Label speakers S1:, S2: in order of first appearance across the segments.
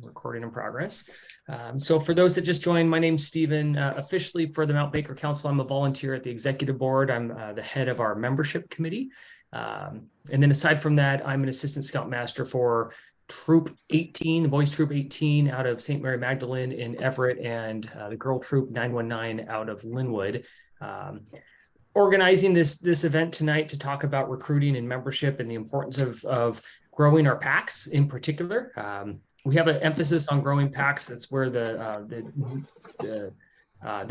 S1: Recording in progress. So for those that just joined, my name's Stephen. Officially for the Mount Baker Council, I'm a volunteer at the executive board. I'm the head of our membership committee. And then aside from that, I'm an assistant scoutmaster for Troop 18, the Boys Troop 18 out of St. Mary Magdalene in Everett, and the Girl Troop 919 out of Linwood. Organizing this event tonight to talk about recruiting and membership and the importance of growing our packs in particular. We have an emphasis on growing packs. That's where the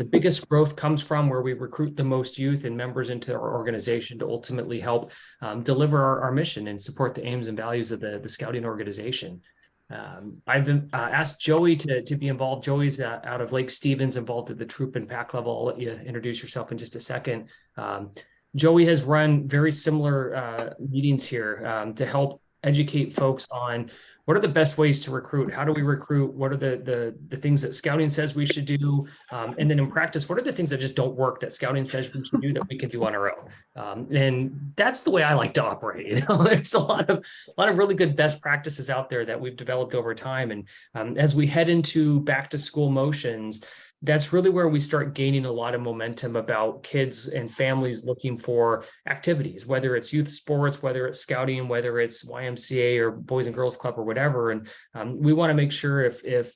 S1: biggest growth comes from, where we recruit the most youth and members into our organization to ultimately help deliver our mission and support the aims and values of the scouting organization. I've asked Joey to be involved. Joey's out of Lake Stevens, involved at the troop and pack level. I'll let you introduce yourself in just a second. Joey has run very similar meetings here to help educate folks on what are the best ways to recruit? How do we recruit? What are the things that scouting says we should do? And then in practice, what are the things that just don't work that scouting says we should do that we can do on our own? And that's the way I like to operate. You know, there's a lot of really good best practices out there that we've developed over time. And as we head into back to school motions, that's really where we start gaining a lot of momentum about kids and families looking for activities, whether it's youth sports, whether it's scouting, whether it's YMCA or Boys and Girls Club or whatever. And we want to make sure if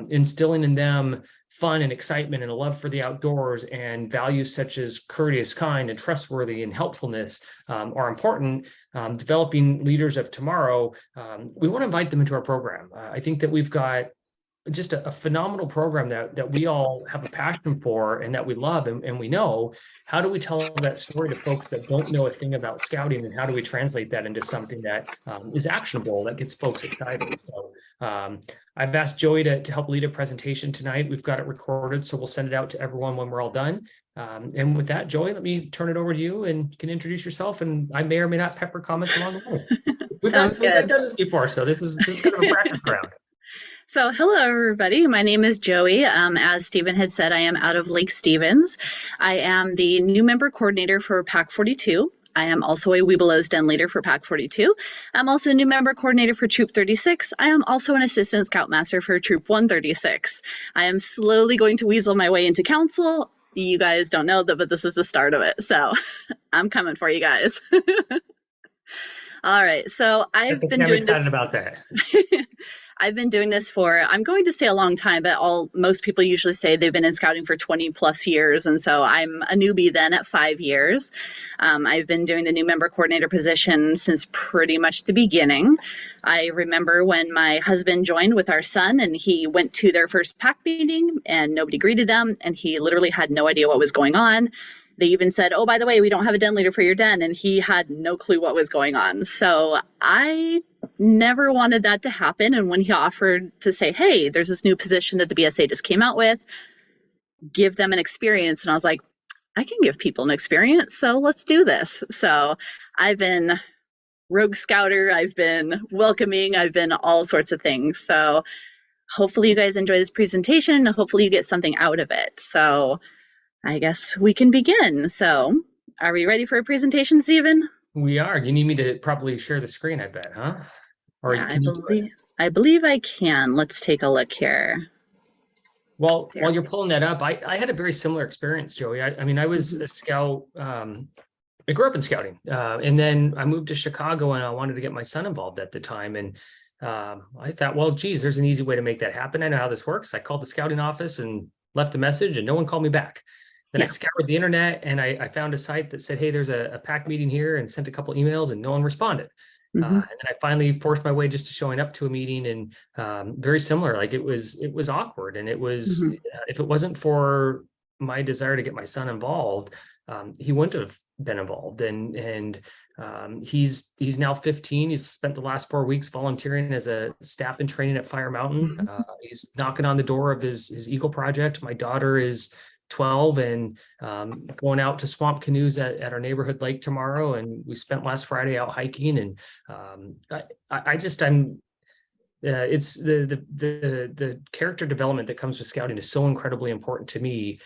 S1: instilling in them fun and excitement and a love for the outdoors and values such as courteous, kind, and trustworthy and helpfulness are important, developing leaders of tomorrow, we want to invite them into our program. I think that we've got just a phenomenal program that we all have a passion for and that we love and we know. How do we tell that story to folks that don't know a thing about scouting, and how do we translate that into something that is actionable, that gets folks excited? So I've asked Joey to help lead a presentation tonight. We've got it recorded, so we'll send it out to everyone when we're all done. And with that, Joey, let me turn it over to you, and you can introduce yourself, and I may or may not pepper comments along the way. We've done this before, so this is kind of a practice ground.
S2: So hello, everybody. My name is Joey. As Stephen had said, I am out of Lake Stevens. I am the new member coordinator for Pack 42. I am also a Webelos Den leader for Pack 42. I'm also a new member coordinator for Troop 36. I am also an assistant scoutmaster for Troop 136. I am slowly going to weasel my way into council. You guys don't know that, but this is the start of it. So I'm coming for you guys. All right. So I've been doing this.
S1: I'm excited about that.
S2: I've been doing this for, I'm going to say a long time, but most people usually say they've been in scouting for 20 plus years. And so I'm a newbie then at 5 years. I've been doing the new member coordinator position since pretty much the beginning. I remember when my husband joined with our son, and he went to their first pack meeting and nobody greeted them, and he literally had no idea what was going on. They even said, oh, by the way, we don't have a den leader for your den. And he had no clue what was going on. So I never wanted that to happen. And when he offered to say, hey, there's this new position that the BSA just came out with, give them an experience. And I was like, I can give people an experience. So let's do this. So I've been rogue scouter. I've been welcoming. I've been all sorts of things. So hopefully you guys enjoy this presentation. Hopefully you get something out of it. So I guess we can begin. So are we ready for a presentation, Stephen?
S1: We are. Do you need me to probably share the screen, I bet, huh? Or
S2: yeah, I believe I can. Let's take a look here.
S1: Well, while you're pulling that up, I had a very similar experience, Joey. I mean, I was a scout. I grew up in scouting, and then I moved to Chicago, and I wanted to get my son involved at the time. And I thought, well, geez, there's an easy way to make that happen. I know how this works. I called the scouting office and left a message, and no one called me back. Then I scoured the internet, and I found a site that said, hey, there's a pack meeting here, and sent a couple emails, and no one responded. And then I finally forced my way just to showing up to a meeting, and very similar. Like it was awkward, and it was if it wasn't for my desire to get my son involved, he wouldn't have been involved. And he's now 15. He's spent the last 4 weeks volunteering as a staff in training at Fire Mountain. He's knocking on the door of his Eagle project. My daughter is 12 and going out to swamp canoes at our neighborhood lake tomorrow. And we spent last Friday out hiking. And it's the character development that comes with scouting is so incredibly important to me.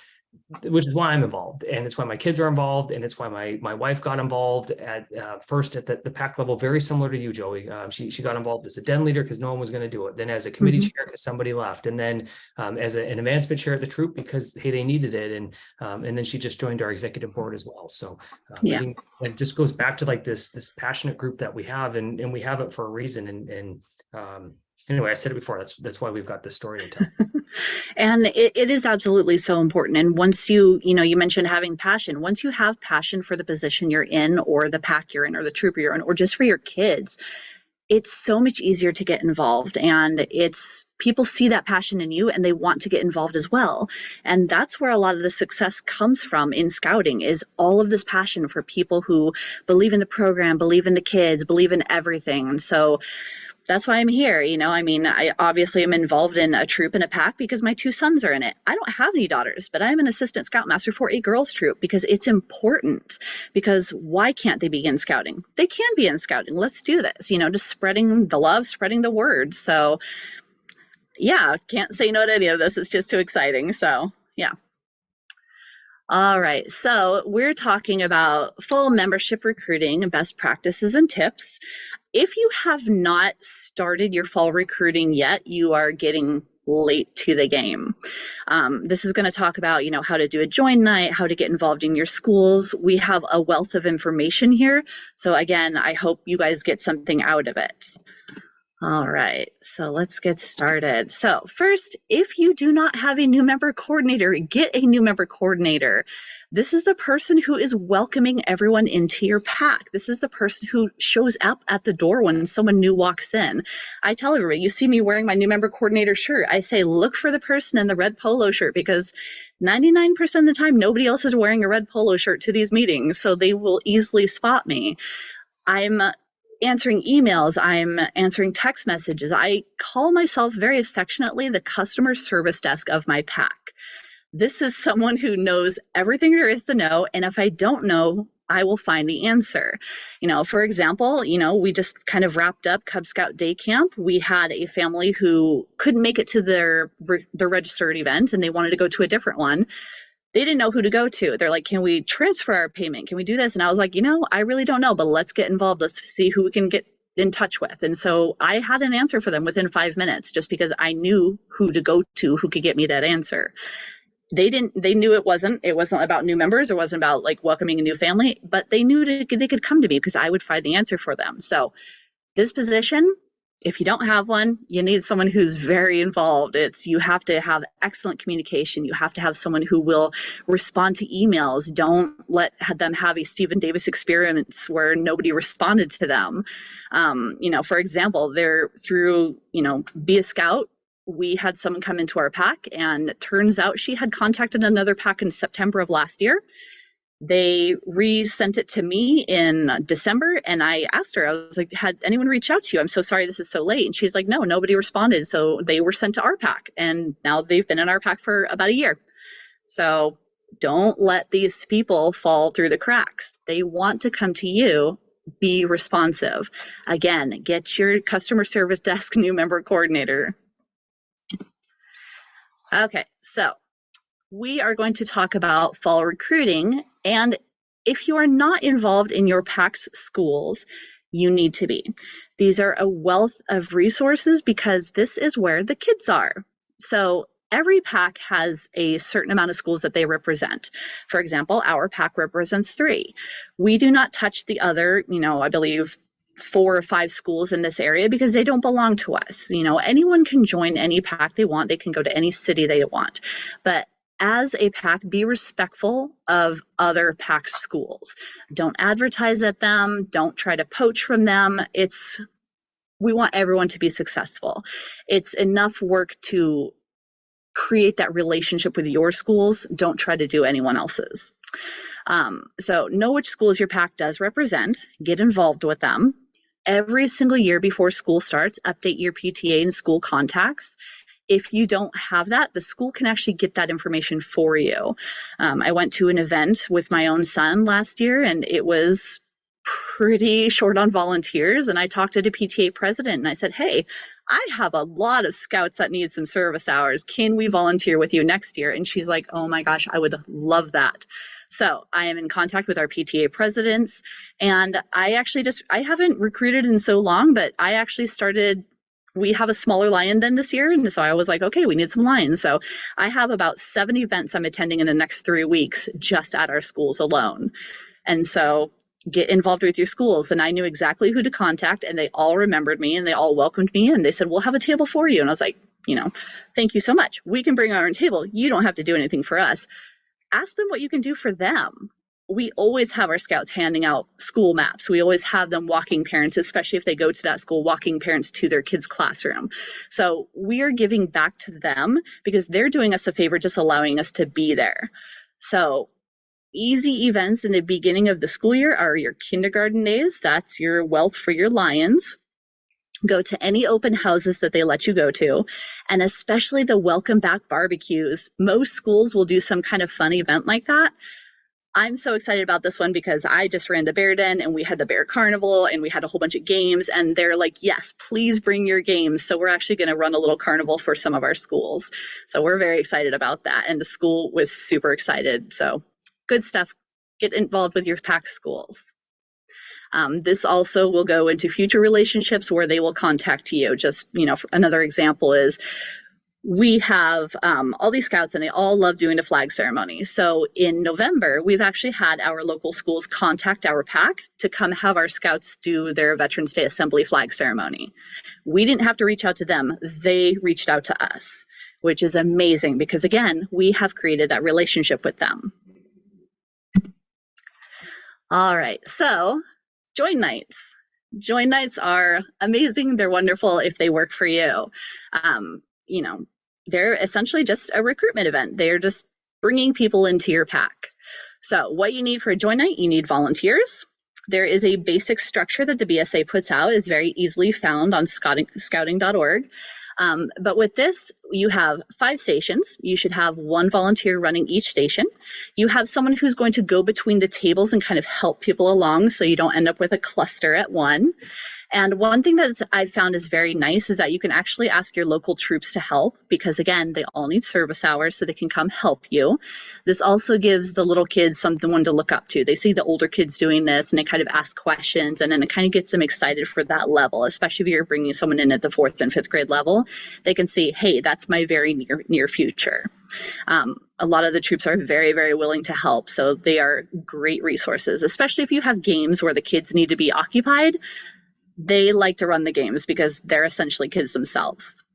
S1: which is why I'm involved, and it's why my kids are involved, and it's why my wife got involved at first at the pack level, very similar to you, Joey. She got involved as a den leader because no one was going to do it, then as a committee chair because somebody left, and then as an advancement chair at the troop because hey, they needed it, and then she just joined our executive board as well. So I think it just goes back to like this passionate group that we have, and we have it for a reason, and anyway, I said it before, that's why we've got this story to tell.
S2: And it is absolutely so important. And once you mentioned having passion, once you have passion for the position you're in, or the pack you're in, or the troop you're in, or just for your kids, it's so much easier to get involved. And people see that passion in you and they want to get involved as well. And that's where a lot of the success comes from in scouting, is all of this passion for people who believe in the program, believe in the kids, believe in everything. And so that's why I'm here. I obviously am involved in a troop and a pack because my 2 sons are in it. I don't have any daughters, but I'm an assistant scoutmaster for a girls troop because it's important. Because why can't they be in scouting? They can be in scouting. Let's do this, just spreading the love, spreading the word. So yeah, can't say no to any of this. It's just too exciting. So yeah. All right, so we're talking about full membership recruiting, best practices and tips. If you have not started your fall recruiting yet, you are getting late to the game. This is going to talk about, how to do a join night, how to get involved in your schools. We have a wealth of information here. So again, I hope you guys get something out of it. All right, so let's get started. So first, if you do not have a new member coordinator, get a new member coordinator. This is the person who is welcoming everyone into your pack. This is the person who shows up at the door when someone new walks in. I tell everybody, you see me wearing my new member coordinator shirt, I say, look for the person in the red polo shirt, because 99% of the time, nobody else is wearing a red polo shirt to these meetings, so they will easily spot me. I'm answering emails, I'm answering text messages. I call myself very affectionately the customer service desk of my pack. This is someone who knows everything there is to know, and if I don't know, I will find the answer. For example, we just kind of wrapped up Cub Scout day camp. We had a family who couldn't make it to their registered event, and they wanted to go to a different one. They didn't know who to go to. They're like, can we transfer our payment? Can we do this? And I was like, I really don't know, but let's get involved. Let's see who we can get in touch with. And so I had an answer for them within 5 minutes, just because I knew who to go to, who could get me that answer. They knew it wasn't about new members. It wasn't about like welcoming a new family, but they knew they could come to me because I would find the answer for them. So this position, if you don't have one, you need someone who's very involved. You have to have excellent communication. You have to have someone who will respond to emails. Don't let them have a Stephen Davis experience where nobody responded to them. For example, through Be a Scout, we had someone come into our pack, and it turns out she had contacted another pack in September of last year. They resent it to me in December, and I asked her, I was like, had anyone reach out to you? I'm so sorry this is so late. And she's like, no, nobody responded. So they were sent to our pack, and now they've been in our pack for about a year. So don't let these people fall through the cracks. They want to come to you. Be responsive. Again, get your customer service desk new member coordinator. Okay, so we are going to talk about fall recruiting, and if you are not involved in your pack's schools, you need to be. These are a wealth of resources because this is where the kids are. So every pack has a certain amount of schools that they represent. For example, our pack represents 3. We do not touch the other, I believe 4 or 5 schools in this area because they don't belong to us. Anyone can join any pack they want. They can go to any city they want. But as a pack, be respectful of other pack schools. Don't advertise at them. Don't try to poach from them. We want everyone to be successful. It's enough work to create that relationship with your schools. Don't try to do anyone else's. So know which schools your pack does represent. Get involved with them. Every single year before school starts, update your PTA and school contacts. If you don't have that, the school can actually get that information for you. I went to an event with my own son last year, and it was pretty short on volunteers, and I talked to the PTA president and I said, hey, I have a lot of scouts that need some service hours. Can we volunteer with you next year? And she's like, oh my gosh, I would love that. So I am in contact with our PTA presidents, and I haven't recruited in so long, but I actually started, we have a smaller lion den this year. And so I was like, okay, we need some lions. So I have about 7 events I'm attending in the next 3 weeks just at our schools alone. And so get involved with your schools. And I knew exactly who to contact, and they all remembered me and they all welcomed me, and they said, we'll have a table for you. And I was like, thank you so much. We can bring our own table. You don't have to do anything for us. Ask them what you can do for them. We always have our scouts handing out school maps. We always have them walking parents, especially if they go to that school, walking parents to their kids' classroom. So we are giving back to them because they're doing us a favor, just allowing us to be there. So easy events in the beginning of the school year are your kindergarten days. That's your wealth for your lions. Go to any open houses that they let you go to, and especially the welcome back barbecues. Most schools will do some kind of fun event like that. I'm so excited about this one because I just ran the bear den and we had the bear carnival and we had a whole bunch of games, and they're like, yes, please bring your games. So we're actually going to run a little carnival for some of our schools. So we're very excited about that. And the school was super excited. So good stuff. Get involved with your PAC schools. This also will go into future relationships where they will contact you. Just, another example is we have all these scouts and they all love doing the flag ceremony. So in November, we've actually had our local schools contact our PAC to come have our scouts do their Veterans Day Assembly flag ceremony. We didn't have to reach out to them. They reached out to us, which is amazing because, again, we have created that relationship with them. All right, so join nights. Join nights are amazing. They're wonderful if they work for you. They're essentially just a recruitment event. They're just bringing people into your PAC. So what you need for a join night, you need volunteers. There is a basic structure that the BSA puts out. Is very easily found on scouting.org. But with this, you have 5 stations. You should have 1 volunteer running each station. You have someone who's going to go between the tables and kind of help people along so you don't end up with a cluster at one. And one thing that I've found is very nice is that you can actually ask your local troops to help because, again, they all need service hours so they can come help you. This also gives the little kids someone to look up to. They see the older kids doing this and they kind of ask questions, and then it kind of gets them excited for that level, especially if you're bringing someone in at the 4th and 5th grade level. They can see, hey, that's my very near future. A lot of the troops are very, very willing to help. So they are great resources, especially if you have games where the kids need to be occupied. They like to run the games because they're essentially kids themselves.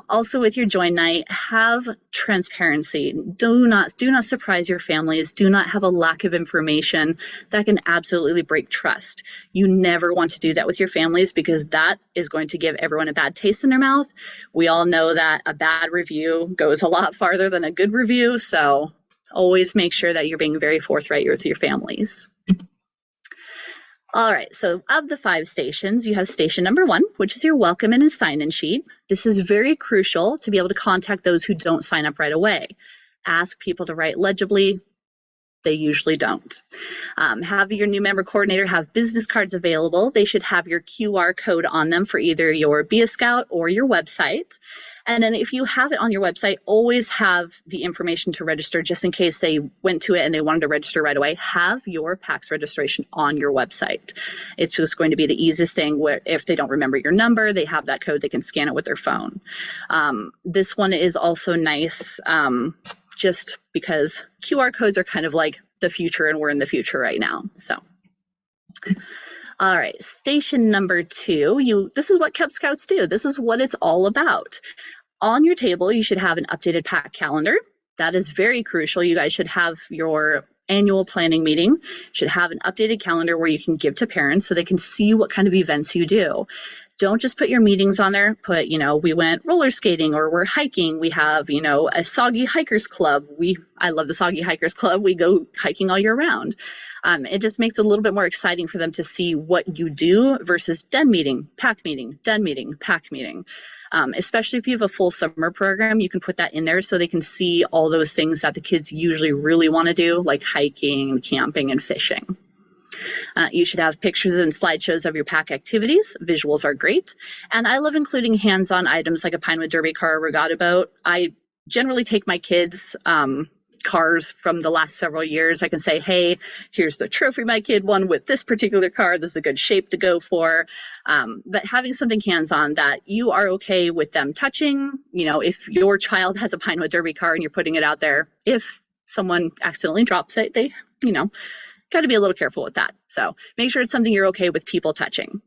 S2: Also with your join night, have transparency. Do not surprise your families. Do not have a lack of information that can absolutely break trust. You never want to do that with your families because that is going to give everyone a bad taste in their mouth. We all know that a bad review goes a lot farther than a good review. So always make sure that you're being very forthright with your families. All right, so of the 5 stations, you have station number 1, which is your welcome and sign-in sheet. This is very crucial to be able to contact those who don't sign up right away. Ask people to write legibly. They usually don't. Have your new member coordinator have business cards available. They should have your QR code on them for either your Be a Scout or your website. And then if you have it on your website, always have the information to register just in case they went to it and they wanted to register right away. Have your PAC's registration on your website. It's just going to be the easiest thing where if they don't remember your number, they have that code, they can scan it with their phone. This one is also nice just because QR codes are kind of like the future and we're in the future right now. So. All right, station number 2, this is what Cub Scouts do. This is what it's all about. On your table, you should have an updated PAC calendar. That is very crucial. You guys should have your annual planning meeting, should have an updated calendar where you can give to parents so they can see what kind of events you do. Don't just put your meetings on there. Put, we went roller skating or we're hiking. We have, a Soggy Hikers Club. I love the Soggy Hikers Club. We go hiking all year round. It just makes it a little bit more exciting for them to see what you do versus den meeting, PAC meeting, den meeting, PAC meeting. Especially if you have a full summer program, you can put that in there so they can see all those things that the kids usually really want to do, like hiking, camping, and fishing. You should have pictures and slideshows of your pack activities. Visuals are great. And I love including hands-on items like a Pinewood Derby car or regatta boat. I generally take my kids' cars from the last several years. I can say, hey, here's the trophy my kid won with this particular car. This is a good shape to go for. But having something hands-on that you are okay with them touching, if your child has a Pinewood Derby car and you're putting it out there, if someone accidentally drops it, they, got to be a little careful with that. So make sure it's something you're okay with people touching.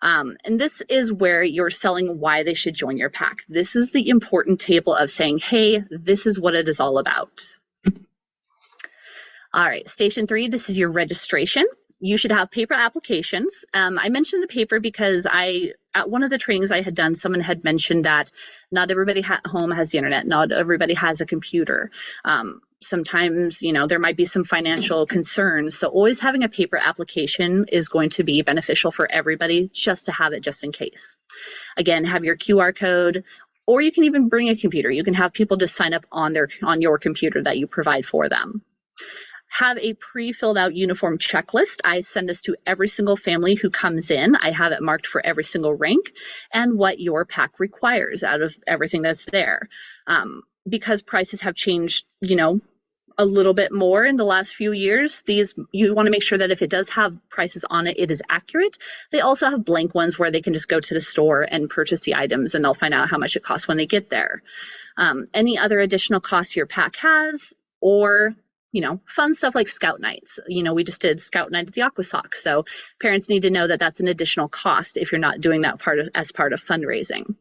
S2: And this is where you're selling why they should join your pack. This is the important table of saying, hey, this is what it is all about. All right, station 3, this is your registration. You should have paper applications. I mentioned the paper because at one of the trainings I had done, someone had mentioned that not everybody at home has the internet. Not everybody has a computer. Sometimes, there might be some financial concerns. So always having a paper application is going to be beneficial for everybody, just to have it just in case. Again, have your QR code, or you can even bring a computer. You can have people just sign up on your computer that you provide for them. Have a pre-filled out uniform checklist. I send this to every single family who comes in. I have it marked for every single rank and what your pack requires out of everything that's there. Because prices have changed, a little bit more in the last few years, you want to make sure that if it does have prices on it, it is accurate. They also have blank ones where they can just go to the store and purchase the items, and they'll find out how much it costs when they get there. Any other additional costs your pack has, or fun stuff like scout nights. We just did scout night at the Aqua Sox, so parents need to know that that's an additional cost if you're not doing that as part of fundraising.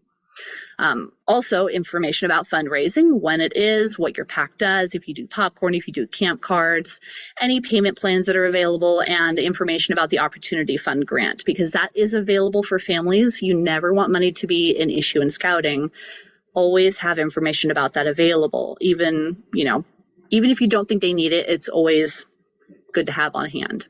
S2: Also, information about fundraising, when it is, what your pack does, if you do popcorn, if you do camp cards, any payment plans that are available, and information about the Opportunity Fund grant, because that is available for families. You never want money to be an issue in scouting. Always have information about that available. Even if you don't think they need it, it's always good to have on hand.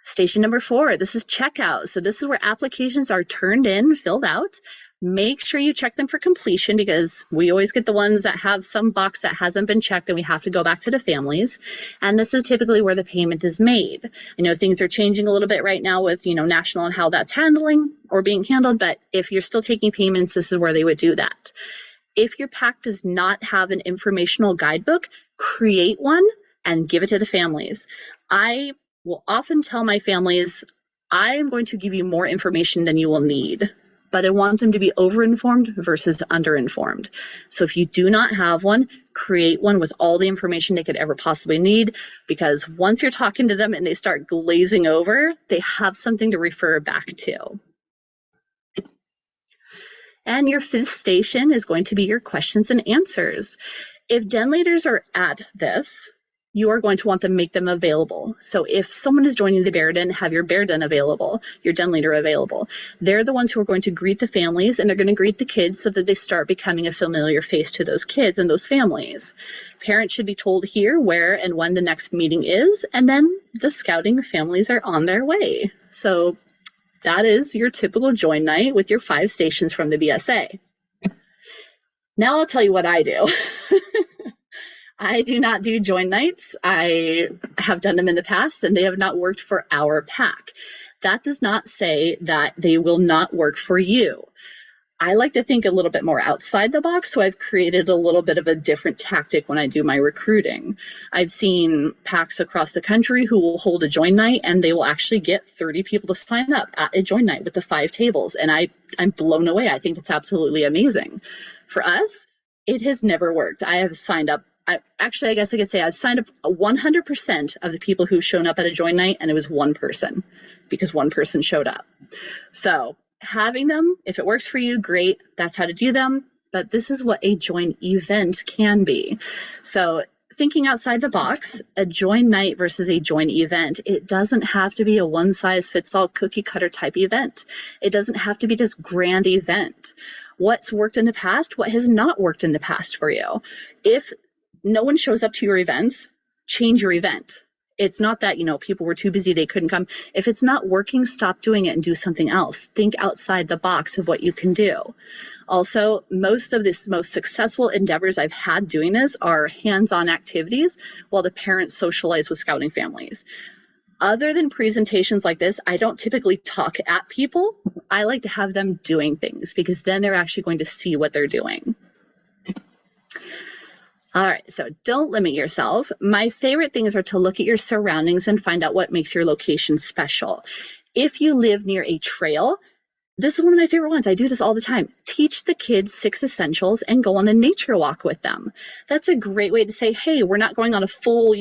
S2: Station number 4, this is checkout. So this is where applications are turned in, filled out. Make sure you check them for completion, because we always get the ones that have some box that hasn't been checked and we have to go back to the families. And this is typically where the payment is made. I know things are changing a little bit right now with, national and how that's handling or being handled, but if you're still taking payments, this is where they would do that. If your pack does not have an informational guidebook, create one and give it to the families. I will often tell my families, I am going to give you more information than you will need, but I want them to be over-informed versus under-informed. So if you do not have one, create one with all the information they could ever possibly need, because once you're talking to them and they start glazing over, they have something to refer back to. And your 5th station is going to be your questions and answers. If den leaders are at this, you are going to want to make them available. So if someone is joining the bear den, have your bear den available, your den leader available. They're the ones who are going to greet the families, and they're going to greet the kids so that they start becoming a familiar face to those kids and those families. Parents should be told here where and when the next meeting is, and then the scouting families are on their way. So that is your typical join night with your 5 stations from the BSA. Now I'll tell you what I do. I do not do join nights. I have done them in the past, and they have not worked for our pack. That does not say that they will not work for you. I like to think a little bit more outside the box, so I've created a little bit of a different tactic when I do my recruiting. I've seen packs across the country who will hold a join night, and they will actually get 30 people to sign up at a join night with the 5 tables, and I'm blown away. I think that's absolutely amazing. For us, it has never worked. I have signed up, I guess I could say I've signed up 100% of the people who've shown up at a join night, and it was one person, because one person showed up. So having them, if it works for you, great. That's how to do them. But this is what a join event can be. So thinking outside the box, a join night versus a join event, it doesn't have to be a one-size-fits-all cookie-cutter type event. It doesn't have to be this grand event. What's worked in the past? What has not worked in the past for you? If no one shows up to your events, change your event. It's not that, people were too busy, they couldn't come. If it's not working, stop doing it and do something else. Think outside the box of what you can do. Also, most of this most successful endeavors I've had doing this are hands-on activities while the parents socialize with scouting families. Other than presentations like this, I don't typically talk at people. I like to have them doing things because then they're actually going to see what they're doing. All right, so don't limit yourself. My favorite things are to look at your surroundings and find out what makes your location special. If you live near a trail, this is one of my favorite ones. I do this all the time. Teach the kids 6 essentials and go on a nature walk with them. That's a great way to say, hey, we're not going on a full,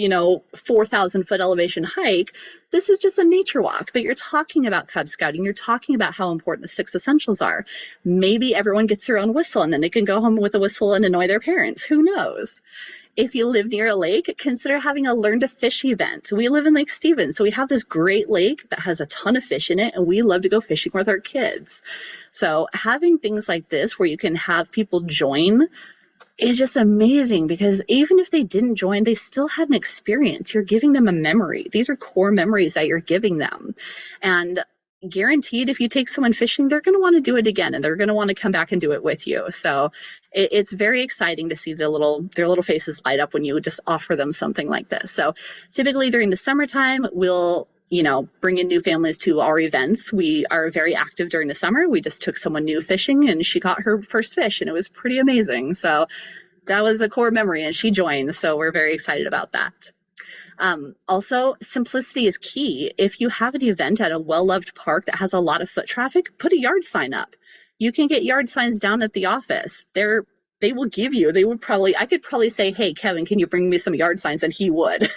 S2: 4,000 foot elevation hike. This is just a nature walk, but you're talking about Cub Scouting. You're talking about how important the 6 essentials are. Maybe everyone gets their own whistle and then they can go home with a whistle and annoy their parents. Who knows? If you live near a lake, consider having a learn to fish event. We live in Lake Stevens, so we have this great lake that has a ton of fish in it, and we love to go fishing with our kids. So having things like this where you can have people join is just amazing, because even if they didn't join, they still had an experience. You're giving them a memory. These are core memories that you're giving them. And guaranteed, if you take someone fishing, they're going to want to do it again, and they're going to want to come back and do it with you. So it's very exciting to see their little faces light up when you just offer them something like this. So typically during the summertime, we'll bring in new families to our events. We are very active during the summer. We just took someone new fishing and she caught her first fish, and it was pretty amazing. So that was a core memory, and she joined. So we're very excited about that. Also, simplicity is key. If you have an event at a well-loved park that has a lot of foot traffic, put a yard sign up. You can get yard signs down at the office. They will give you, I could probably say, hey, Kevin, can you bring me some yard signs? And he would.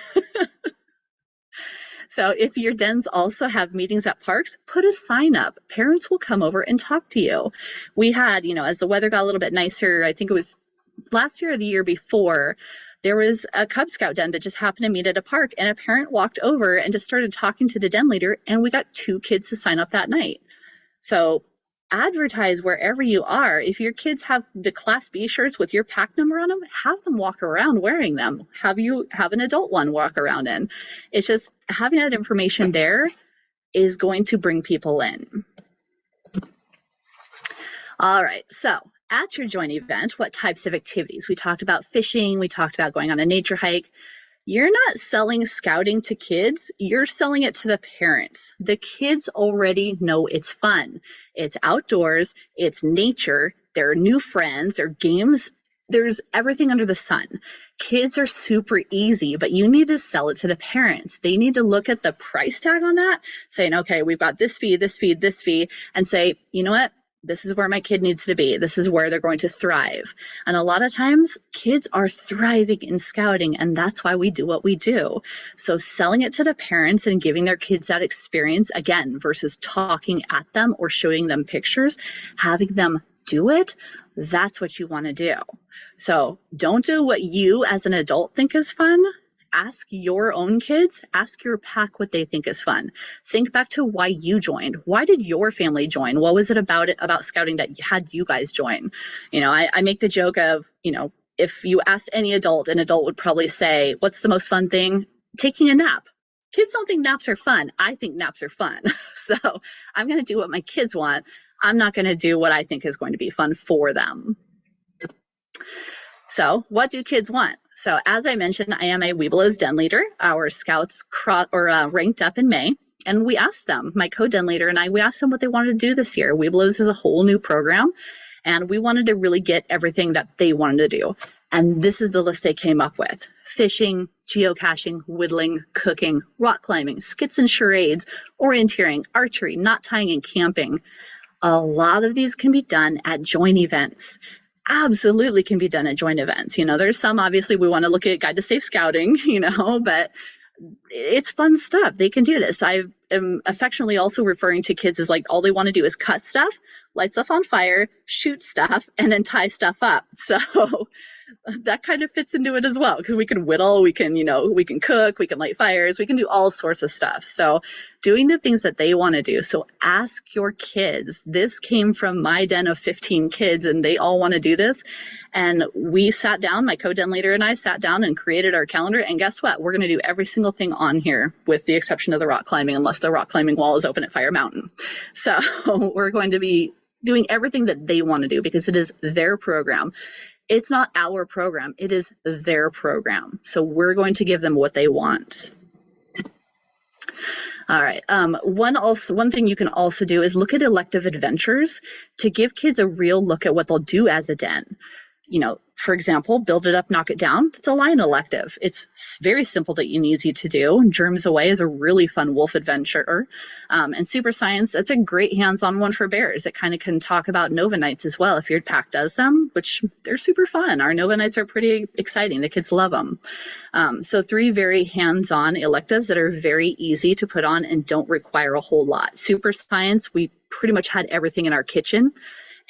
S2: So if your dens also have meetings at parks, put a sign up. Parents will come over and talk to you. We had, as the weather got a little bit nicer, I think it was last year or the year before, there was a Cub Scout den that just happened to meet at a park, and a parent walked over and just started talking to the den leader, and we got 2 kids to sign up that night. So advertise wherever you are. If your kids have the Class B shirts with your pack number on them, have them walk around wearing them. Have an adult one walk around in. It's just having that information there is going to bring people in. All right, so at your joint event, what types of activities? We talked about fishing, we talked about going on a nature hike. You're not selling scouting to kids, you're selling it to the parents. The kids already know it's fun. It's outdoors, it's nature, there are new friends, there are games, there's everything under the sun. Kids are super easy, but you need to sell it to the parents. They need to look at the price tag on that, saying, okay, we've got this fee, this fee, this fee, and say, you know what? This is where my kid needs to be. This is where they're going to thrive. And a lot of times kids are thriving in scouting, and that's why we do what we do. So selling it to the parents and giving their kids that experience, again, versus talking at them or showing them pictures, having them do it, that's what you want to do. So don't do what you as an adult think is fun. Ask your own kids, ask your pack what they think is fun. Think back to why you joined. Why did your family join? What was it about scouting that had you guys join? I make the joke of, if you asked any adult, an adult would probably say, what's the most fun thing? Taking a nap. Kids don't think naps are fun. I think naps are fun. So I'm going to do what my kids want. I'm not going to do what I think is going to be fun for them. So what do kids want? So as I mentioned, I am a Webelos den leader. Our scouts ranked up in May, and we asked them, my co-den leader and I, we asked them what they wanted to do this year. Webelos is a whole new program, and we wanted to really get everything that they wanted to do. And this is the list they came up with: fishing, geocaching, whittling, cooking, rock climbing, skits and charades, orienteering, archery, knot tying, and camping. A lot of these can be done at joint events. Absolutely can be done at joint events. There's some, obviously, we want to look at Guide to Safe Scouting, but it's fun stuff. They can do this. I am affectionately also referring to kids as like all they want to do is cut stuff, light stuff on fire, shoot stuff, and then tie stuff up. So that kind of fits into it as well, because we can whittle, we can, we can cook, we can light fires, we can do all sorts of stuff. So doing the things that they want to do. So ask your kids. This came from my den of 15 kids, and they all want to do this. And we sat down, my co-den leader and I sat down and created our calendar. And guess what? We're going to do every single thing on here, with the exception of the rock climbing, unless the rock climbing wall is open at Fire Mountain. So we're going to be doing everything that they want to do, because it is their program. It's not our program, it is their program. So we're going to give them what they want. All right. One thing you can also do is look at elective adventures to give kids a real look at what they'll do as a den. For example, Build It Up, Knock It Down. It's a lion elective. It's very simple and easy to do. Germs Away is a really fun wolf adventure. And Super Science, that's a great hands-on one for bears. It kind of can talk about Nova Nights as well, if your pack does them, which they're super fun. Our Nova Nights are pretty exciting. The kids love them. So 3 very hands-on electives that are very easy to put on and don't require a whole lot. Super Science, we pretty much had everything in our kitchen.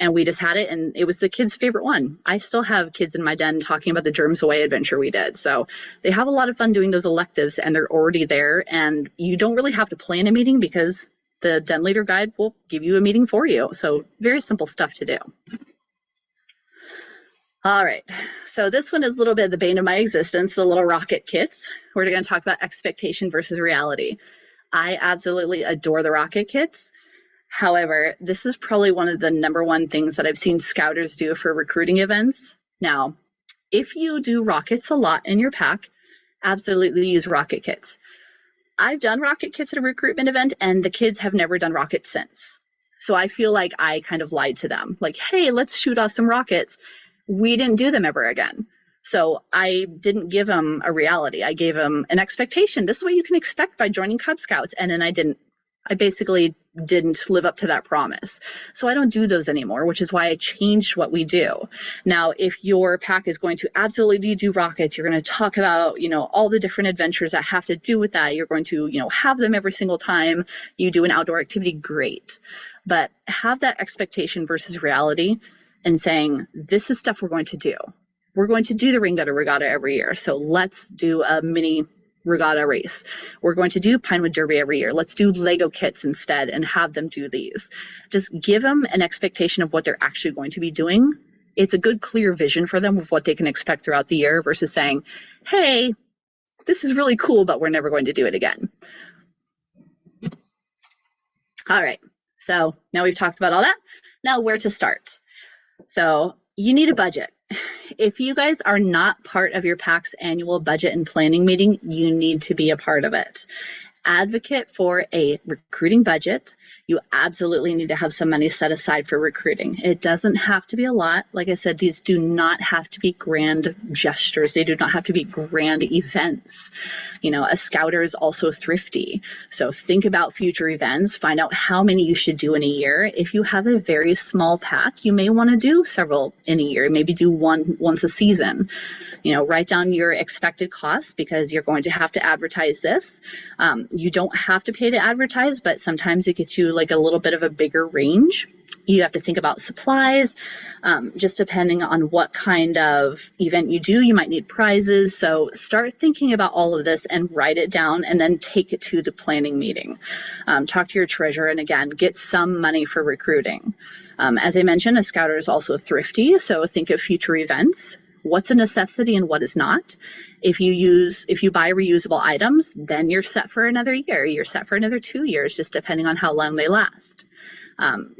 S2: And we just had it, and it was the kids' favorite one. I still have kids in my den talking about the Germs Away adventure we did. So they have a lot of fun doing those electives, and they're already there. And you don't really have to plan a meeting, because the den leader guide will give you a meeting for you. So very simple stuff to do. All right, so this one is a little bit the bane of my existence, the little rocket kits. We're going to talk about expectation versus reality. I absolutely adore the rocket kits. However, this is probably one of the #1 things that I've seen scouters do for recruiting events. Now, if you do rockets a lot in your pack, absolutely use rocket kits. I've done rocket kits at a recruitment event, and the kids have never done rockets since. So I feel like I kind of lied to them. Like, hey, let's shoot off some rockets. We didn't do them ever again. So I didn't give them a reality. I gave them an expectation. This is what you can expect by joining Cub Scouts. And then I basically didn't live up to that promise. So I don't do those anymore, which is why I changed what we do. Now, if your pack is going to absolutely do rockets, you're going to talk about, all the different adventures that have to do with that. You're going to, have them every single time you do an outdoor activity, great. But have that expectation versus reality, and saying, this is stuff we're going to do. We're going to do the Ring Gutter Regatta every year. So let's do a mini regatta race. We're going to do Pinewood Derby every year. Let's do Lego kits instead and have them do these. Just give them an expectation of what they're actually going to be doing. It's a good, clear vision for them of what they can expect throughout the year, versus saying, hey, this is really cool, but we're never going to do it again. All right, so now we've talked about all that. Now where to start. So you need a budget. If you guys are not part of your pack's annual budget and planning meeting, you need to be a part of it. Advocate for a recruiting budget. You absolutely need to have some money set aside for recruiting. It doesn't have to be a lot. Like I said, these do not have to be grand gestures. They do not have to be grand events. A scouter is also thrifty. So think about future events. Find out how many you should do in a year. If you have a very small pack, you may want to do several in a year. Maybe do one once a season. Write down your expected costs, because you're going to have to advertise this. You don't have to pay to advertise, but sometimes it gets you like a little bit of a bigger range. You have to think about supplies, just depending on what kind of event you do. You might need prizes. So start thinking about all of this and write it down, and then take it to the planning meeting. Talk to your treasurer, and again, get some money for recruiting. As I mentioned, a scouter is also thrifty. So think of future events. What's a necessity and what is not. If you buy reusable items, then you're set for another year. You're set for another 2 years, just depending on how long they last.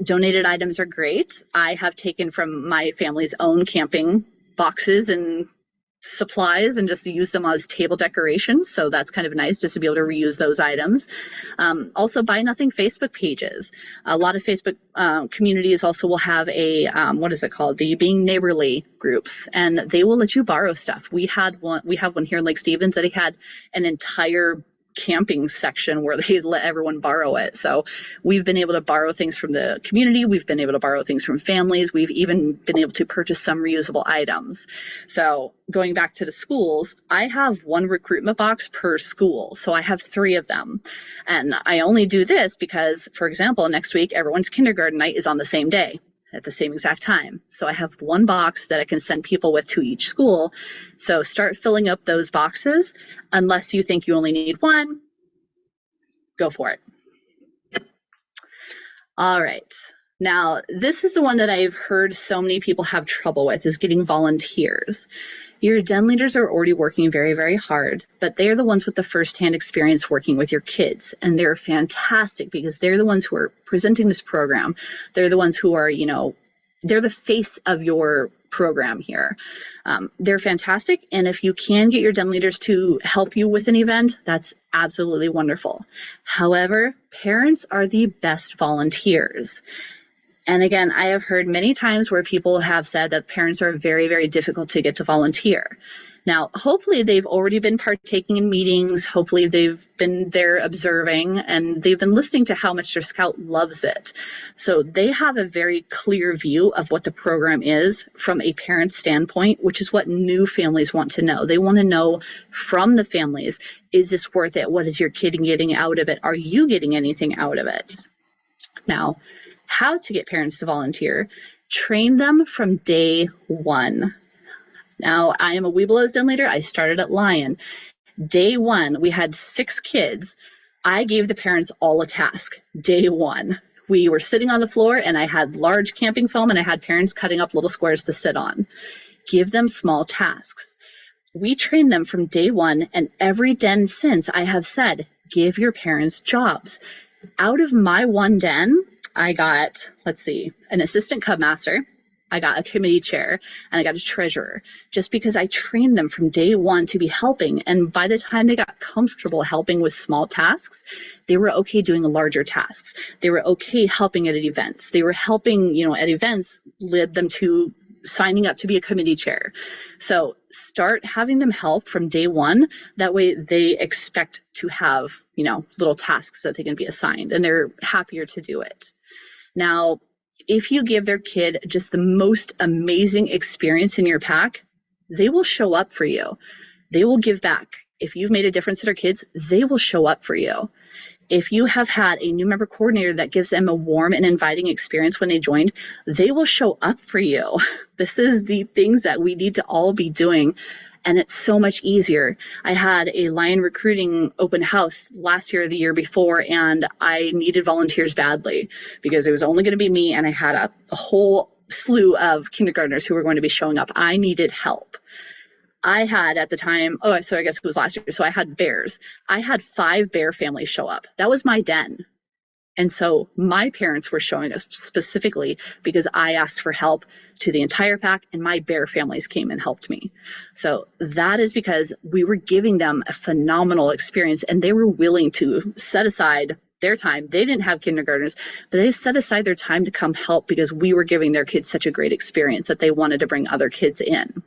S2: Donated items are great. I have taken from my family's own camping boxes and supplies and just to use them as table decorations. So that's kind of nice, just to be able to reuse those items. Also, Buy Nothing Facebook pages. A lot of Facebook communities also will have a, what is it called? The Being Neighborly groups, and they will let you borrow stuff. We have one here in Lake Stevens that had an entire camping section where they let everyone borrow it. So we've been able to borrow things from the community. We've been able to borrow things from families. We've even been able to purchase some reusable items. So going back to the schools, I have one recruitment box per school. So I have 3 of them. And I only do this because, for example, next week, everyone's kindergarten night is on the same day. at the same exact time. So I have one box that I can send people with to each school. So start filling up those boxes. Unless you think you only need one, go for it. All right. Now, this is the one that I've heard so many people have trouble with, is getting volunteers. Your den leaders are already working very, very hard, but they're the ones with the firsthand experience working with your kids. And they're fantastic because they're the ones who are presenting this program. They're the ones who are, they're the face of your program here. They're fantastic. And if you can get your den leaders to help you with an event, that's absolutely wonderful. However, parents are the best volunteers. And again, I have heard many times where people have said that parents are very, very difficult to get to volunteer. Now, hopefully they've already been partaking in meetings. Hopefully they've been there observing and they've been listening to how much their scout loves it. So they have a very clear view of what the program is from a parent standpoint, which is what new families want to know. They want to know from the families, is this worth it? What is your kid getting out of it? Are you getting anything out of it? Now, how to get parents to volunteer: train them from day one. Now, I am a Weeblos den leader. I started at Lion. Day one, we had 6 kids. I gave the parents all a task. Day one, we were sitting on the floor and I had large camping foam and I had parents cutting up little squares to sit on. Give them small tasks. We trained them from day one, and every den since I have said, give your parents jobs. Out of my one den, I got, an assistant cub master, I got a committee chair, and I got a treasurer, just because I trained them from day one to be helping. And by the time they got comfortable helping with small tasks, they were okay doing larger tasks. They were okay helping at events. They were helping, at events led them to signing up to be a committee chair. So start having them help from day one. That way they expect to have, little tasks that they can be assigned, and they're happier to do it. Now, if you give their kid just the most amazing experience in your pack, they will show up for you. They will give back. If you've made a difference to their kids, they will show up for you. If you have had a new member coordinator that gives them a warm and inviting experience when they joined, they will show up for you. This is the things that we need to all be doing. And it's so much easier. I had a Lion recruiting open house last year or the year before, and I needed volunteers badly because it was only going to be me, and I had a whole slew of kindergartners who were going to be showing up. I needed help. I had at the time, so I guess it was last year, so I had bears. I had 5 bear families show up. That was my den. And so my parents were showing us specifically because I asked for help to the entire pack, and my bear families came and helped me. So that is because we were giving them a phenomenal experience, and they were willing to set aside their time. They didn't have kindergartners, but they set aside their time to come help because we were giving their kids such a great experience that they wanted to bring other kids in.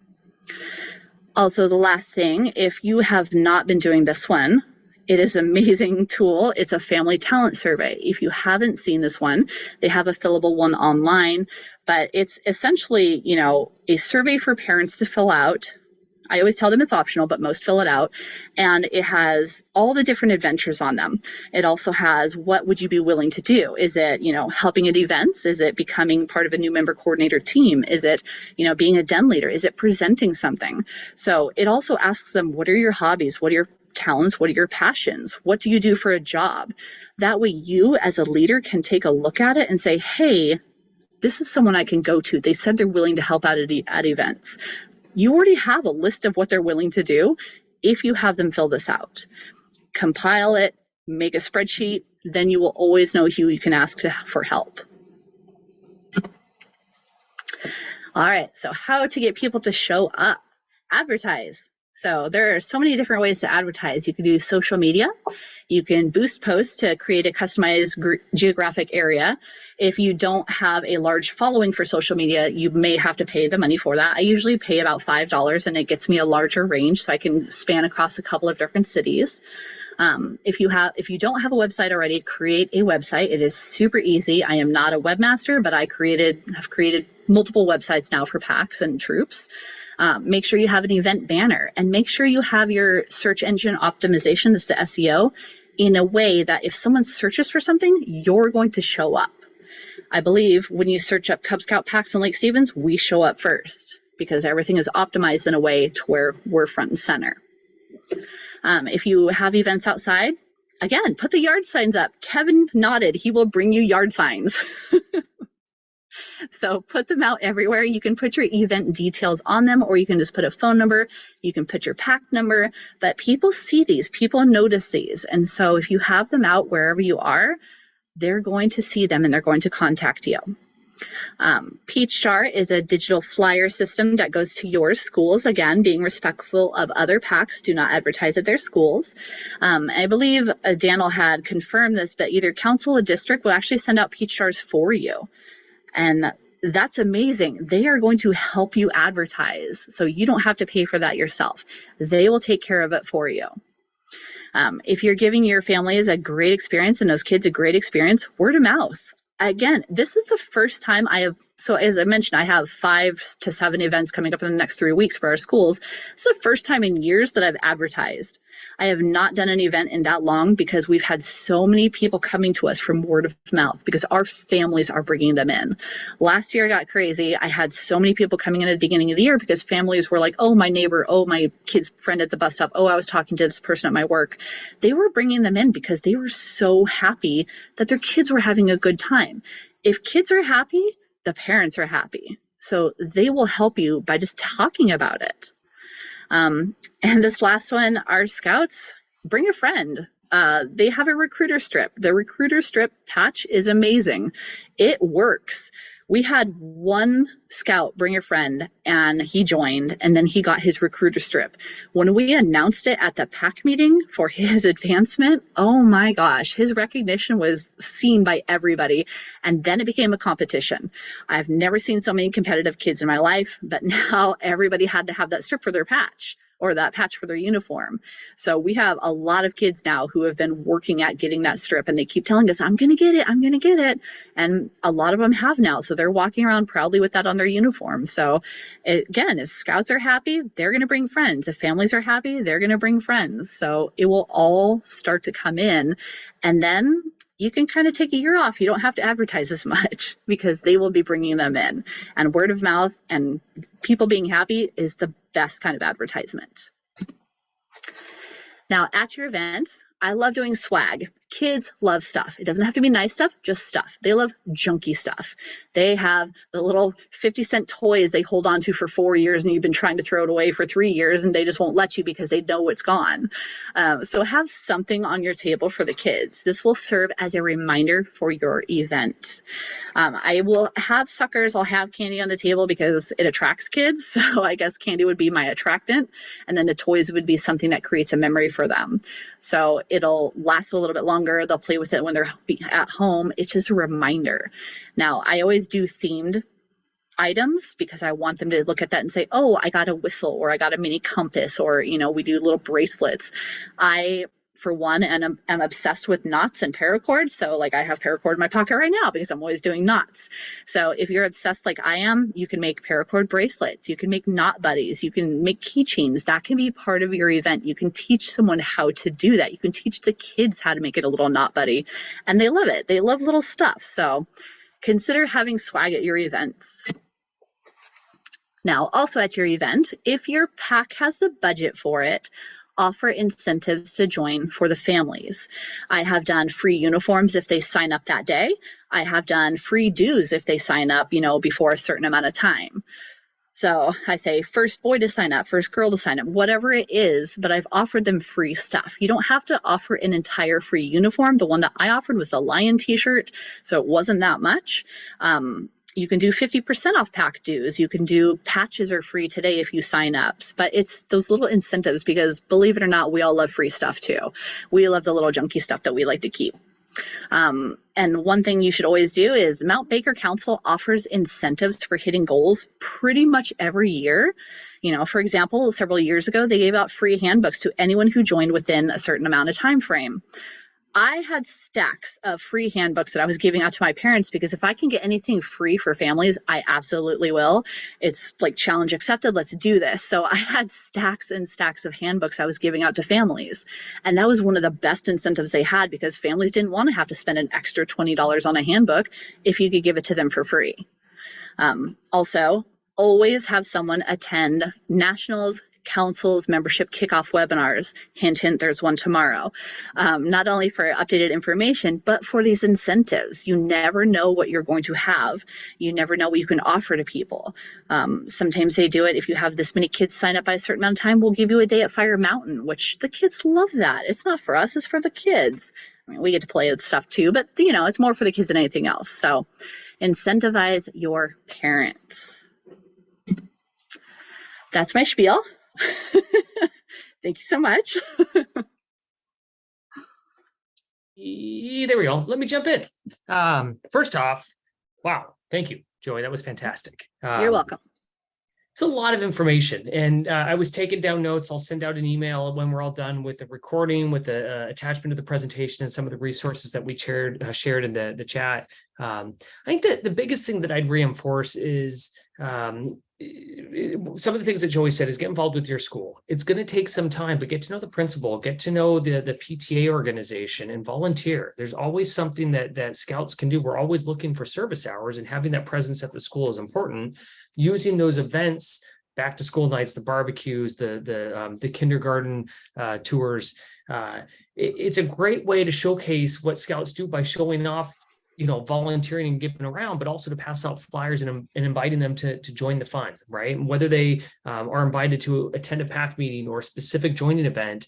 S2: Also, the last thing, if you have not been doing this one, it is an amazing tool. It's a family talent survey. If you haven't seen this one, they have a fillable one online, but it's essentially, a survey for parents to fill out. I always tell them it's optional, but most fill it out. And it has all the different adventures on them. It also has, what would you be willing to do? Is it, helping at events? Is it becoming part of a new member coordinator team? Is it, being a den leader? Is it presenting something? So it also asks them, what are your hobbies? What are your talents? What are your passions? What do you do for a job? That way you as a leader can take a look at it and say, hey, this is someone I can go to. They said they're willing to help out at events. You already have a list of what they're willing to do if you have them fill this out. Compile it, make a spreadsheet, then you will always know who you can ask for help. All right, so how to get people to show up. Advertise. So there are so many different ways to advertise. You can do social media. You can boost posts to create a customized geographic area. If you don't have a large following for social media, you may have to pay the money for that. I usually pay about $5, and it gets me a larger range so I can span across a couple of different cities. If you don't have a website already, create a website. It is super easy. I am not a webmaster, but I have created multiple websites now for packs and troops. Make sure you have an event banner, and make sure you have your search engine optimization, that's the SEO, in a way that if someone searches for something, you're going to show up. I believe when you search up Cub Scout packs in Lake Stevens, we show up first because everything is optimized in a way to where we're front and center. If you have events outside, again, put the yard signs up. Kevin nodded. He will bring you yard signs. So put them out everywhere. You can put your event details on them, or you can just put a phone number. You can put your pack number, but people see these, people notice these. And so if you have them out wherever you are, they're going to see them and they're going to contact you. Peach Jar is a digital flyer system that goes to your schools. Again, being respectful of other packs, do not advertise at their schools. I believe Daniel had confirmed this, but either council or district will actually send out Peach Jars for you. And that's amazing. They are going to help you advertise, so you don't have to pay for that yourself. They will take care of it for you. If you're giving your families a great experience and those kids a great experience, word of mouth. Again, this is the first time I have, so as I mentioned, I have 5 to 7 events coming up in the next 3 weeks for our schools. It's the first time in years that I've advertised. I have not done an event in that long because we've had so many people coming to us from word of mouth because our families are bringing them in. Last year got crazy. I had so many people coming in at the beginning of the year because families were like, oh, my neighbor, oh, my kid's friend at the bus stop, oh, I was talking to this person at my work. They were bringing them in because they were so happy that their kids were having a good time. If kids are happy, the parents are happy. So they will help you by just talking about it. And this last one, our scouts, bring a friend. They have a recruiter strip. The recruiter strip patch is amazing. It works. We had one scout bring a friend and he joined and then he got his recruiter strip. When we announced it at the pack meeting for his advancement, oh my gosh, his recognition was seen by everybody. And then it became a competition. I've never seen so many competitive kids in my life, but now everybody had to have that strip for their patch, or that patch for their uniform. So we have a lot of kids now who have been working at getting that strip, and they keep telling us, I'm going to get it, I'm going to get it. And a lot of them have now. So they're walking around proudly with that on their uniform. So again, if scouts are happy, they're going to bring friends. If families are happy, they're going to bring friends. So it will all start to come in. And then you can kind of take a year off. You don't have to advertise as much because they will be bringing them in. And word of mouth and people being happy is the best kind of advertisement. Now, at your event, I love doing swag. Kids love stuff. It doesn't have to be nice stuff, just stuff. They love junky stuff. They have the little 50-cent toys they hold on to for 4 years, and you've been trying to throw it away for 3 years, and they just won't let you because they know it's gone. So have something on your table for the kids. This will serve as a reminder for your event. I will have suckers. I'll have candy on the table because it attracts kids. So I guess candy would be my attractant. And then the toys would be something that creates a memory for them. So it'll last a little bit longer. They'll play with it when they're at home. It's just a reminder. Now, I always do themed items because I want them to look at that and say, oh, I got a whistle, or I got a mini compass, or, you know, we do little bracelets. I, for one, and I'm obsessed with knots and paracord. So like I have paracord in my pocket right now because I'm always doing knots. So if you're obsessed like I am, you can make paracord bracelets. You can make knot buddies. You can make keychains. That can be part of your event. You can teach someone how to do that. You can teach the kids how to make it a little knot buddy, and they love it. They love little stuff. So consider having swag at your events. Now, also at your event, if your pack has the budget for it, offer incentives to join for the families. I have done free uniforms if they sign up that day. I have done free dues if they sign up, you know, before a certain amount of time. So I say first boy to sign up, first girl to sign up, whatever it is, but I've offered them free stuff. You don't have to offer an entire free uniform. The one that I offered was a lion t-shirt, so it wasn't that much. You can do 50% off pack dues. You can do patches are free today if you sign up. But it's those little incentives because, believe it or not, we all love free stuff too. We love the little junky stuff that we like to keep. And one thing you should always do is Mount Baker Council offers incentives for hitting goals pretty much every year. You know, for example, several years ago, they gave out free handbooks to anyone who joined within a certain amount of time frame. I had stacks of free handbooks that I was giving out to my parents because if I can get anything free for families, I absolutely will. It's like challenge accepted. Let's do this. So I had stacks and stacks of handbooks I was giving out to families. And that was one of the best incentives they had because families didn't want to have to spend an extra $20 on a handbook if you could give it to them for free. Also, always have someone attend nationals, councils, membership kickoff webinars. Hint, hint, there's one tomorrow. Not only for updated information, but for these incentives. You never know what you're going to have. You never know what you can offer to people. Sometimes they do it. If you have this many kids sign up by a certain amount of time, we'll give you a day at Fire Mountain, which the kids love that. It's not for us, it's for the kids. I mean, we get to play with stuff too, but it's more for the kids than anything else. So incentivize your parents. That's my spiel. Thank you so much.
S1: There we go. Let me jump in. First off, wow, thank you, Joey. That was fantastic.
S2: You're welcome.
S1: It's a lot of information, and I was taking down notes. I'll send out an email when we're all done with the recording, with the attachment of the presentation and some of the resources that we shared in the chat. I think that the biggest thing that I'd reinforce is some of the things that Joey said is get involved with your school. It's going to take some time, but get to know the principal, get to know the PTA organization, and volunteer. There's always something that scouts can do. We're always looking for service hours, and having that presence at the school is important. Using those events, back to school nights, the barbecues, the kindergarten tours. It's a great way to showcase what scouts do by showing off, volunteering and giving around, but also to pass out flyers and inviting them to join the fun, right? And whether they are invited to attend a PAC meeting or a specific joining event,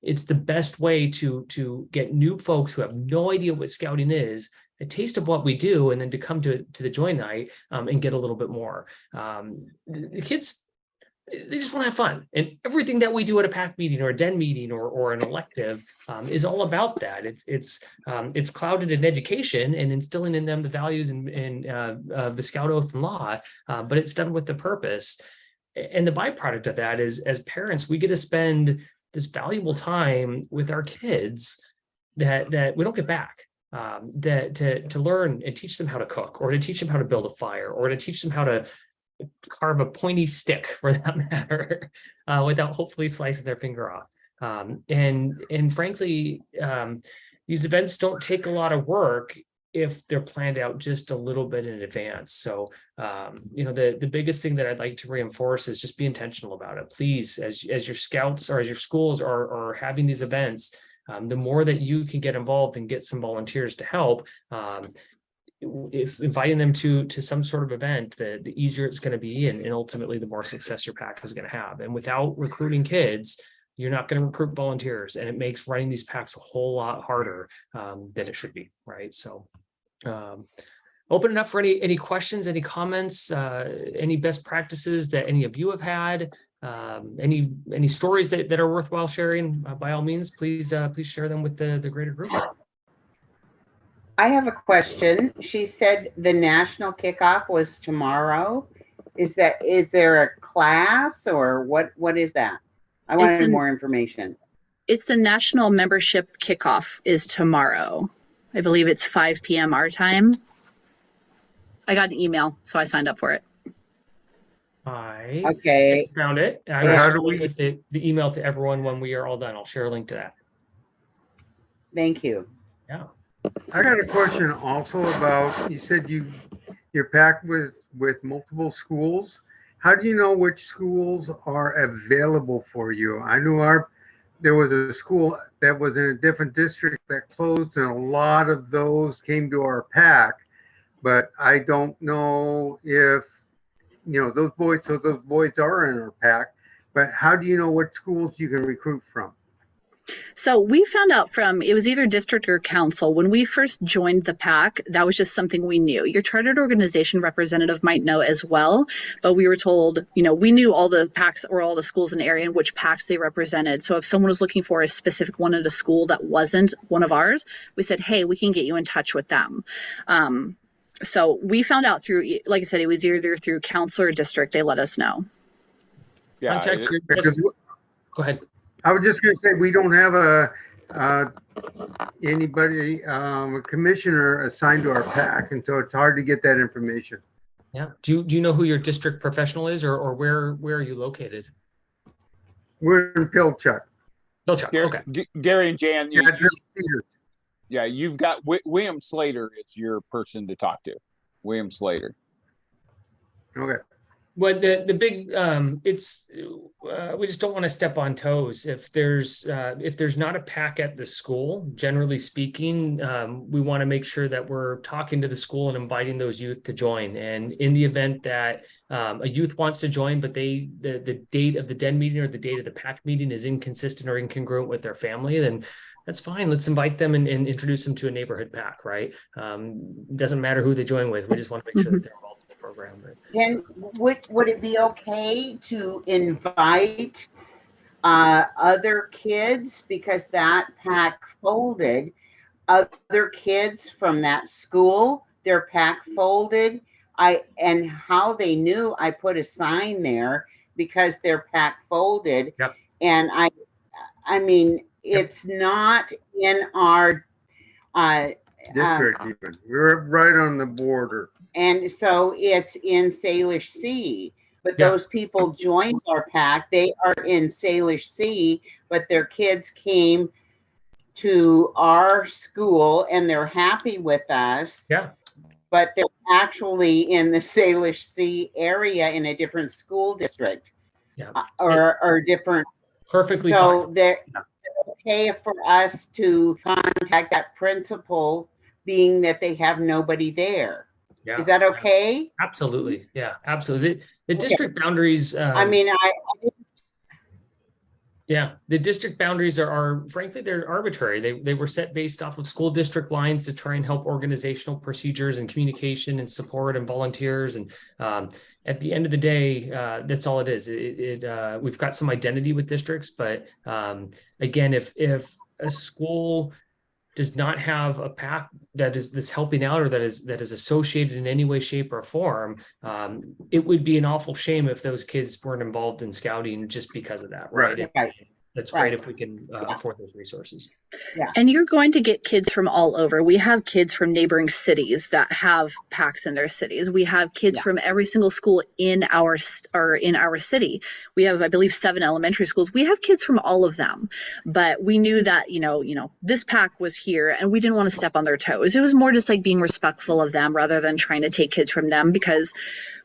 S1: it's the best way to get new folks who have no idea what scouting is, a taste of what we do, and then to come to the join night and get a little bit more. The kids, they just want to have fun, and everything that we do at a PAC meeting or a den meeting or an elective is all about that. It's clouded in education and instilling in them the values and the Scout Oath and Law, but it's done with the purpose. And the byproduct of that is, as parents, we get to spend this valuable time with our kids that we don't get back. To learn and teach them how to cook, or to teach them how to build a fire, or to teach them how to carve a pointy stick, for that matter, without hopefully slicing their finger off. And frankly, these events don't take a lot of work if they're planned out just a little bit in advance. So, the biggest thing that I'd like to reinforce is just be intentional about it. Please, as your scouts or as your schools are having these events, the more that you can get involved and get some volunteers to help, if inviting them to some sort of event, the easier it's going to be, and ultimately the more success your PAC is going to have. And without recruiting kids, you're not going to recruit volunteers, and it makes running these PACs a whole lot harder than it should be, right? So open it up for any questions, any comments, any best practices that any of you have had. Any stories that are worthwhile sharing, by all means, please share them with the greater group.
S3: I have a question. She said the national kickoff was tomorrow. Is there a class, or what is that? I wanted more information.
S2: It's the national membership kickoff is tomorrow. I believe it's 5 p.m. our time. I got an email, so I signed up for it.
S1: I found it. I will share with the email to everyone when we are all done. I'll share a link to that.
S3: Thank you.
S1: Yeah.
S4: I got a question also about, you said you're packed with multiple schools. How do you know which schools are available for you? I knew there was a school that was in a different district that closed, and a lot of those came to our PAC, but I don't know if those boys are in our PAC, but how do you know what schools you can recruit from?
S2: So we found out it was either district or council. When we first joined the PAC, that was just something we knew. Your chartered organization representative might know as well, but we were told, we knew all the PACs or all the schools in the area and which PACs they represented. So if someone was looking for a specific one at a school that wasn't one of ours, we said, hey, we can get you in touch with them. So we found out through, like I said, it was either through council or district. They let us know.
S5: Yeah.
S1: Go ahead.
S4: I was just going to say, we don't have anybody, a commissioner assigned to our PAC, and so it's hard to get that information.
S1: Yeah. Do you know who your district professional is, or where are you located?
S4: We're in Pilchuck.
S1: Pilchuck.
S5: Gary,
S1: Okay.
S5: Gary and Jan,
S4: Yeah, Peters.
S5: yeah, you've got William Slater is your person to talk to. William Slater.
S4: Okay.
S1: Well, the big it's we just don't want to step on toes. If there's not a pack at the school, generally speaking, we want to make sure that we're talking to the school and inviting those youth to join. And in the event that a youth wants to join, but the date of the den meeting or the date of the pack meeting is inconsistent or incongruent with their family, then that's fine. Let's invite them and introduce them to a neighborhood pack, right? Doesn't matter who they join with. We just want to make sure that they're involved in the program. Right?
S3: And would it be okay to invite other kids, because that pack folded, other kids from that school, their pack folded? And how they knew, I put a sign there because their pack folded.
S1: Yep.
S3: And I mean, it's not in our
S4: District even. We're right on the border.
S3: and so it's in Salish Sea. But
S1: Yeah.
S3: those people joined our pack. They are in Salish Sea, but their kids came to our school and they're happy with us.
S1: Yeah.
S3: But they're actually in the Salish Sea area in a different school district.
S1: Yeah.
S3: Or different.
S1: Perfectly
S3: So
S1: fine.
S3: they're
S1: Yeah.
S3: okay for us to contact that principal, being that they have nobody there.
S1: Yeah.
S3: Is that okay?
S1: Absolutely. Yeah, absolutely. The district boundaries.
S3: I mean,
S1: Yeah, the district boundaries are frankly, they're arbitrary. They were set based off of school district lines to try and help organizational procedures and communication and support and volunteers. And at the end of the day, that's all it is. We've got some identity with districts, but again, if a school does not have a pack that's helping out or that is associated in any way, shape, or form, it would be an awful shame if those kids weren't involved in scouting just because of that, right?
S3: Right.
S1: That's
S3: Right.
S1: great if we can afford those resources.
S2: And you're going to get kids from all over. We have kids from neighboring cities that have packs in their cities. We have kids from every single school in our city. We have, I believe, 7 elementary schools. We have kids from all of them. But we knew that, this pack was here and we didn't want to step on their toes. It was more just like being respectful of them rather than trying to take kids from them, because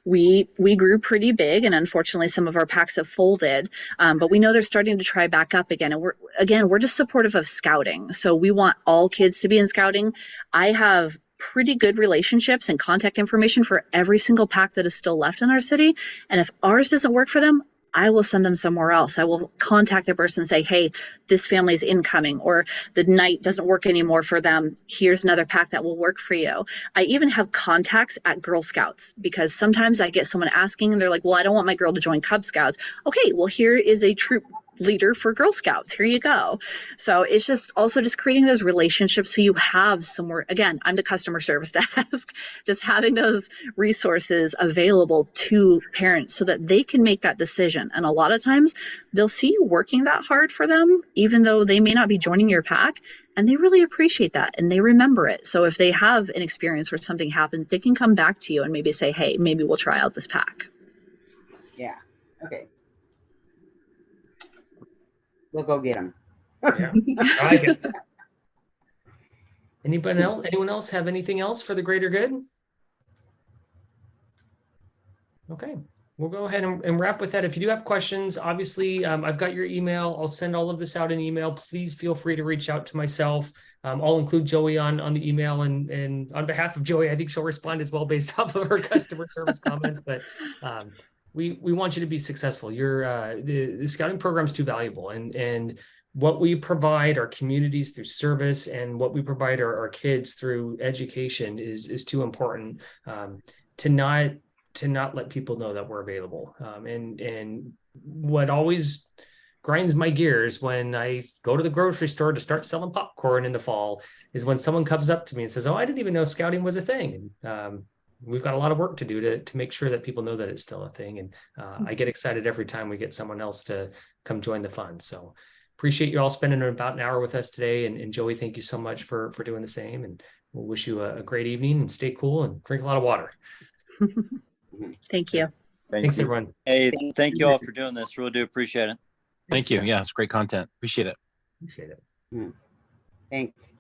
S2: we grew pretty big, and unfortunately some of our packs have folded, but we know they're starting to try back up again. And we're just supportive of scouting. So we want all kids to be in scouting. I have pretty good relationships and contact information for every single pack that is still left in our city. And if ours doesn't work for them, I will send them somewhere else. I will contact the person and say, hey, this family is incoming, or the night doesn't work anymore for them. Here's another pack that will work for you. I even have contacts at Girl Scouts, because sometimes I get someone asking and they're like, well, I don't want my girl to join Cub Scouts. Okay, well, here is a troop leader for Girl Scouts. Here you go. So it's just also just creating those relationships so you have somewhere. Again, I'm the customer service desk, just having those resources available to parents so that they can make that decision. And a lot of times they'll see you working that hard for them, even though they may not be joining your pack, and they really appreciate that and they remember it. So if they have an experience where something happens, they can come back to you and maybe say, hey, maybe we'll try out this pack.
S3: yeah. Okay. We'll go get them.
S1: Yeah. I like it. Anyone else have anything else for the greater good? Okay, we'll go ahead and wrap with that. If you do have questions, obviously, I've got your email. I'll send all of this out in email. Please feel free to reach out to myself. I'll include Joey on the email, and on behalf of Joey, I think she'll respond as well based off of her customer service comments. But we want you to be successful. The scouting program is too valuable, and what we provide our communities through service and what we provide our kids through education is too important to not let people know that we're available. And what always grinds my gears when I go to the grocery store to start selling popcorn in the fall is when someone comes up to me and says, oh, I didn't even know scouting was a thing. And we've got a lot of work to do to make sure that people know that it's still a thing. And I get excited every time we get someone else to come join the fun. So appreciate you all spending about an hour with us today. And Joey, thank you so much for doing the same. And we'll wish you a great evening and stay cool and drink a lot of water.
S2: Thank you.
S1: Thanks, everyone.
S6: Hey, thank you all for doing this. Really do appreciate it.
S7: Thank you. Yeah, it's great content. Appreciate it.
S1: Appreciate it.
S3: Thanks.